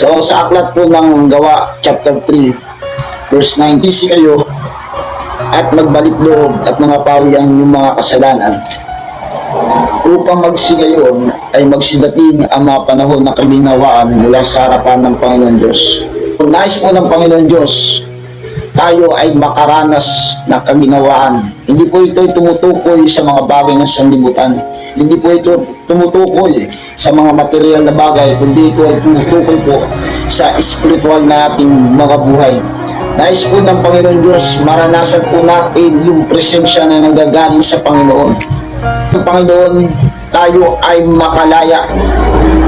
So sa aklat po ng Gawa chapter 3 verse 9, "Isi kayo at magbalik loob at mga pawi ang inyong mga kasalanan, upang magsigayon ay magsidating ang mga panahon na kaginawaan mula sa harapan ng Panginoon Diyos." Kung nais po ng Panginoon Diyos tayo ay makaranas ng kaginawaan, hindi po ito tumutukoy sa mga bagay ng sanlibutan, hindi po ito tumutukoy sa mga material na bagay, kundi ito ay tumutukoy po sa spiritual na ating mga buhay. Nais po ng Panginoon Diyos maranasan po natin yung presensya na nanggagaling sa Panginoon. Ang Panginoon, tayo ay makalaya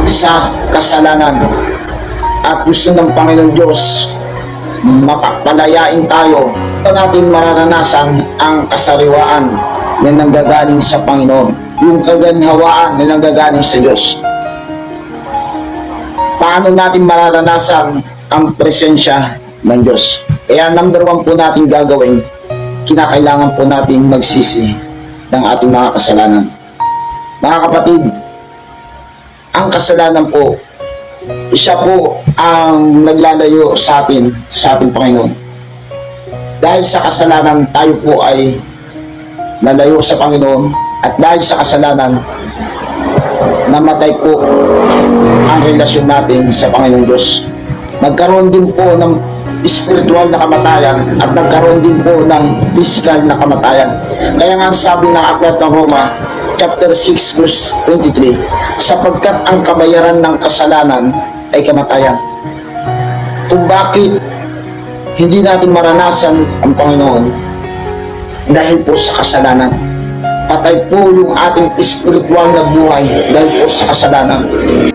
sa kasalanan, at gusto ng Panginoon Diyos makapalayain tayo. Ito natin mararanasan ang kasariwaan na nanggagaling sa Panginoon, yung kaganhawaan na nanggagaling sa Diyos. Paano natin mararanasan ang presensya ng Diyos? Kaya number 1 po natin gagawin, kinakailangan po natin magsisi ng ating mga kasalanan. Mga kapatid, ang kasalanan po, isa po ang naglalayo sa ating Panginoon. Dahil sa kasalanan, tayo po ay nalayo sa Panginoon, at dahil sa kasalanan, namatay po ang relasyon natin sa Panginoon Diyos. Nagkaroon din po ng spiritual na kamatayan, at nagkaroon din po ng physical na kamatayan. Kaya nga sabi ng aklat ng Roma chapter 6 verse 23, "Sapagkat ang kabayaran ng kasalanan ay kamatayan." Kung bakit hindi natin maranasan ang Panginoon? Dahil po sa kasalanan. Patay po yung ating spiritual na buhay dahil po sa kasalanan.